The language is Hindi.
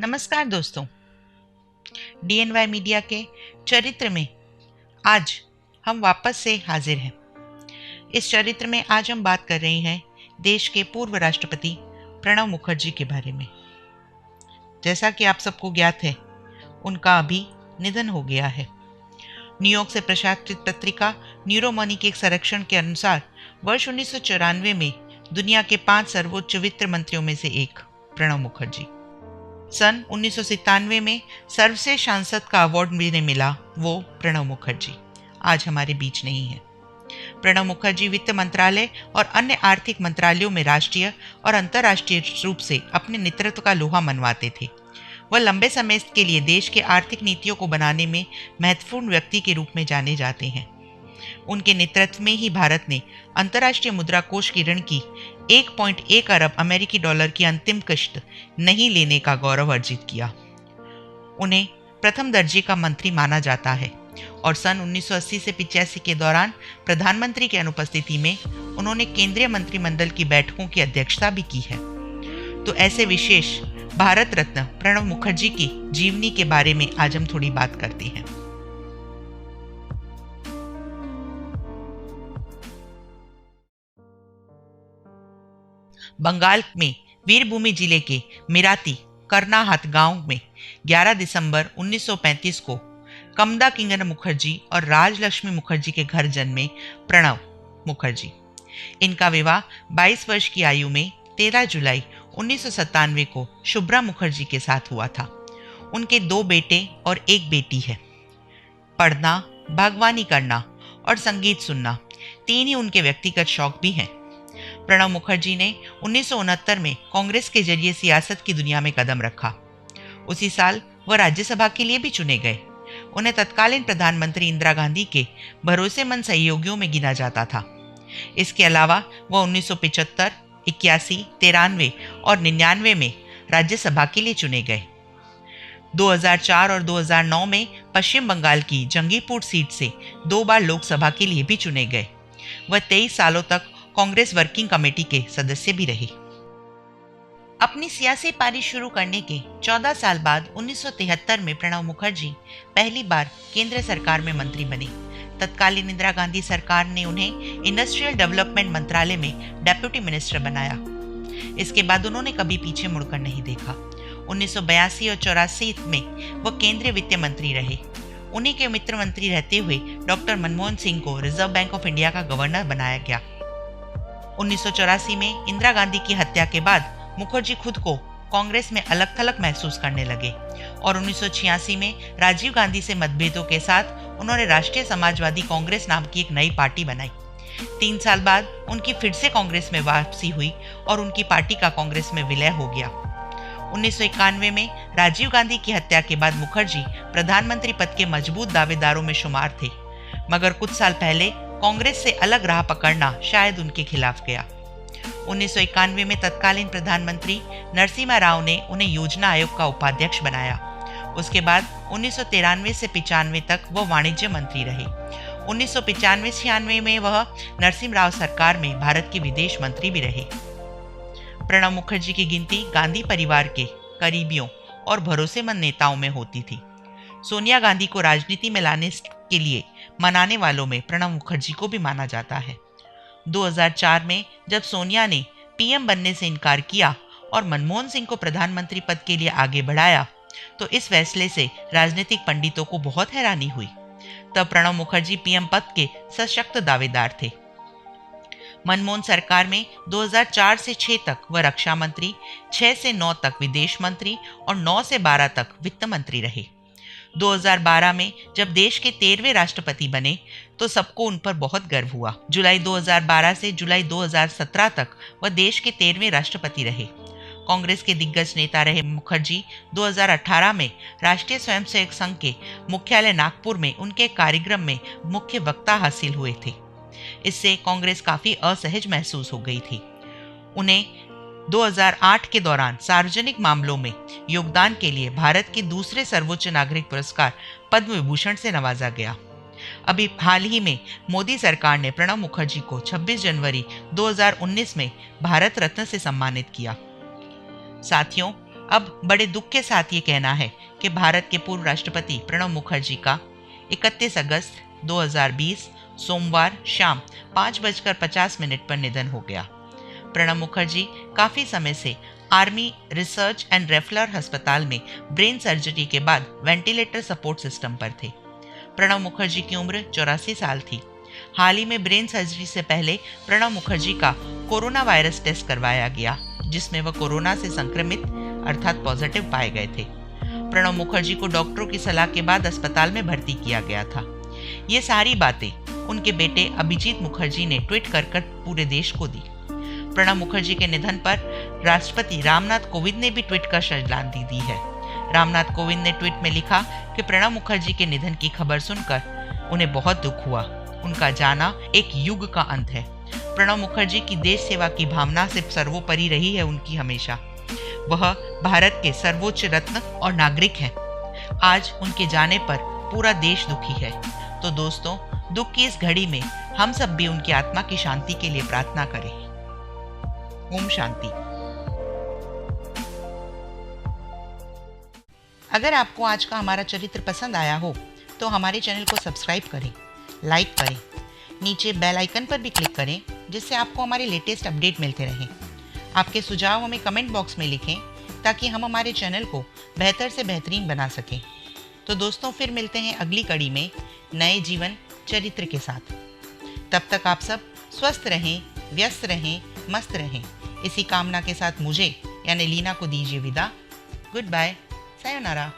नमस्कार दोस्तों, DNY मीडिया के चरित्र में आज हम वापस से हाजिर हैं। इस चरित्र में आज हम बात कर रहे हैं देश के पूर्व राष्ट्रपति प्रणब मुखर्जी के बारे में। जैसा कि आप सबको ज्ञात है, उनका अभी निधन हो गया है। न्यूयॉर्क से प्रकाशित पत्रिका न्यूरोमनी के एक सर्वेक्षण के अनुसार वर्ष 1994 में दुनिया के 5 सर्वोच्च वित्त मंत्रियों में से एक प्रणब मुखर्जी। सन 1997 में सर्वश्रेष्ठ सांसद का अवार्ड जिन्हें मिला वो प्रणब मुखर्जी आज हमारे बीच नहीं है। प्रणब मुखर्जी वित्त मंत्रालय और अन्य आर्थिक मंत्रालयों में राष्ट्रीय और अंतर्राष्ट्रीय रूप से अपने नेतृत्व का लोहा मनवाते थे। वह लंबे समय के लिए देश के आर्थिक नीतियों को बनाने में महत्वपूर्ण व्यक्ति के रूप में जाने जाते हैं। उनके नेतृत्व में ही भारत ने अंतर्राष्ट्रीय मुद्रा कोष की ऋण की 1.1 अरब अमेरिकी डॉलर की अंतिम किश्त नहीं लेने का गौरव अर्जित किया। उन्हें प्रथम दर्जे का मंत्री माना जाता है और सन 1980 से 85 के दौरान प्रधानमंत्री की अनुपस्थिति में उन्होंने केंद्रीय मंत्रिमंडल की बैठकों की अध्यक्षता भी की है। तो ऐसे विशेष भारत रत्न प्रणब मुखर्जी की जीवनी के बारे में आज हम थोड़ी बात करते हैं। बंगाल में वीरभूमि जिले के मिराती करनाहात गांव में 11 दिसंबर 1935 को कमदा किंगन मुखर्जी और राजलक्ष्मी मुखर्जी के घर जन्मे प्रणब मुखर्जी। इनका विवाह 22 वर्ष की आयु में 13 जुलाई 1997 को शुभ्रा मुखर्जी के साथ हुआ था। उनके 2 बेटे और 1 बेटी है। पढ़ना, बागवानी करना और संगीत सुनना 3 ही उनके व्यक्तिगत शौक भी हैं। प्रणब मुखर्जी ने 1969 में कांग्रेस के जरिए सियासत की दुनिया में कदम रखा। उसी साल वह राज्यसभा के लिए भी चुने गए। उन्हें तत्कालीन प्रधानमंत्री इंदिरा गांधी के भरोसेमंद सहयोगियों में गिना जाता था। इसके अलावा वह 1975, 81, 93 और 99 में राज्यसभा के लिए चुने गए। 2004 और 2009 में पश्चिम बंगाल की जंगीपुर सीट से 2 बार लोकसभा के लिए भी चुने गए। वह 23 सालों तक कांग्रेस वर्किंग कमेटी के सदस्य भी रहे। अपनी सियासी पारी शुरू करने के 14 साल बाद 1973 में प्रणब मुखर्जी पहली बार केंद्र सरकार में मंत्री बने। तत्कालीन इंदिरा गांधी सरकार ने उन्हें इंडस्ट्रियल डेवलपमेंट मंत्रालय में डेप्यूटी मिनिस्टर बनाया। इसके बाद उन्होंने कभी पीछे मुड़कर नहीं देखा। 1982 और 84 में वह केंद्रीय वित्त मंत्री रहे। उन्हीं के मित्र मंत्री रहते हुए डॉक्टर मनमोहन सिंह को रिजर्व बैंक ऑफ इंडिया का गवर्नर बनाया गया। 1984 में इंदिरा गांधी की हत्या के बाद मुखर्जी खुद को कांग्रेस में अलग थलग महसूस करने लगे और 1986 में राजीव गांधी से मतभेदों के साथ उन्होंने राष्ट्रीय समाजवादी कांग्रेस नाम की एक नई पार्टी बनाई। 3 साल बाद उनकी फिर से कांग्रेस में वापसी हुई और उनकी पार्टी का कांग्रेस में विलय हो गया। 1991 में राजीव गांधी की हत्या के बाद मुखर्जी प्रधानमंत्री पद के मजबूत दावेदारों में शुमार थे, मगर कुछ साल पहले कांग्रेस से अलग राह पकड़ना शायद उनके खिलाफ गया। 1991 में तत्कालीन प्रधानमंत्री नरसिम्हा राव ने उन्हें योजना आयोग का उपाध्यक्ष बनाया। उसके बाद 1993 से 95 तक वह वाणिज्य मंत्री रहे। 1995-96 में वह नरसिम्हा राव सरकार में भारत के विदेश मंत्री भी रहे। प्रणब मुखर्जी की गिनती गांधी परिवार के करीबियों और भरोसेमंद नेताओं में होती थी। सोनिया गांधी को राजनीति में लाने के लिए मनाने वालों में प्रणब मुखर्जी को भी माना जाता है। 2004 में जब सोनिया ने पीएम बनने से इनकार किया और मनमोहन सिंह को प्रधानमंत्री पद के लिए आगे बढ़ाया, तो इस फैसले से राजनीतिक पंडितों को बहुत हैरानी हुई। तब प्रणब मुखर्जी पीएम पद के सशक्त दावेदार थे। मनमोहन सरकार में 2004 से 6 तक वह रक्षा मंत्री, 6 से 9 तक विदेश मंत्री और 9 से 12 तक वित्त मंत्री रहे। 2012 में जब देश के 13वें राष्ट्रपति बने तो सबको उन पर बहुत गर्व हुआ। जुलाई 2012 से जुलाई 2017 तक वह देश के 13वें राष्ट्रपति रहे। कांग्रेस के दिग्गज नेता रहे मुखर्जी 2018 में राष्ट्रीय स्वयंसेवक संघ के मुख्यालय नागपुर में उनके कार्यक्रम में मुख्य वक्ता हासिल हुए थे। इससे कांग्रेस काफी असहज महसूस हो गई थी। उन्हें 2008 के दौरान सार्वजनिक मामलों में योगदान के लिए भारत के दूसरे सर्वोच्च नागरिक पुरस्कार पद्म विभूषण से नवाजा गया। अभी हाल ही में मोदी सरकार ने प्रणब मुखर्जी को 26 जनवरी 2019 में भारत रत्न से सम्मानित किया। साथियों, अब बड़े दुख के साथ ये कहना है कि भारत के पूर्व राष्ट्रपति प्रणब मुखर्जी का 31 अगस्त 2020 सोमवार शाम 5:50 पर निधन हो गया। प्रणब मुखर्जी काफी समय से आर्मी रिसर्च एंड रेफरल अस्पताल में ब्रेन सर्जरी के बाद वेंटिलेटर सपोर्ट सिस्टम पर थे। प्रणब मुखर्जी की उम्र 84 साल थी। हाल ही में ब्रेन सर्जरी से पहले प्रणब मुखर्जी का कोरोना वायरस टेस्ट करवाया गया, जिसमें वह कोरोना से संक्रमित अर्थात पॉजिटिव पाए गए थे। प्रणब मुखर्जी को डॉक्टरों की सलाह के बाद अस्पताल में भर्ती किया गया था। ये सारी बातें उनके बेटे अभिजीत मुखर्जी ने ट्वीट कर पूरे देश को दी। प्रणब मुखर्जी के निधन पर राष्ट्रपति रामनाथ कोविंद ने भी ट्वीट कर श्रद्धांजलि दी है। रामनाथ कोविंद ने ट्वीट में लिखा कि प्रणब मुखर्जी के निधन की खबर सुनकर उन्हें बहुत दुख हुआ। उनका जाना एक युग का अंत है। प्रणब मुखर्जी की देश सेवा की भावना से सर्वोपरि रही है उनकी हमेशा। वह भारत के सर्वोच्च रत्न और नागरिक हैं। आज उनके जाने पर पूरा देश दुखी है। तो दोस्तों, दुख की इस घड़ी में हम सब भी उनकी आत्मा की शांति के लिए प्रार्थना करें। ओम शांति। अगर आपको आज का हमारा चरित्र पसंद आया हो तो हमारे चैनल को सब्सक्राइब करें, लाइक करें, नीचे बेल आइकन पर भी क्लिक करें, जिससे आपको हमारे लेटेस्ट अपडेट मिलते रहें। आपके सुझाव हमें कमेंट बॉक्स में लिखें ताकि हम हमारे चैनल को बेहतर से बेहतरीन बना सकें। तो दोस्तों, फिर मिलते हैं अगली कड़ी में नए जीवन चरित्र के साथ। तब तक आप सब स्वस्थ रहें, व्यस्त रहें, मस्त रहें। इसी कामना के साथ मुझे यानी लीना को दीजिए विदा। Good bye, sayonara.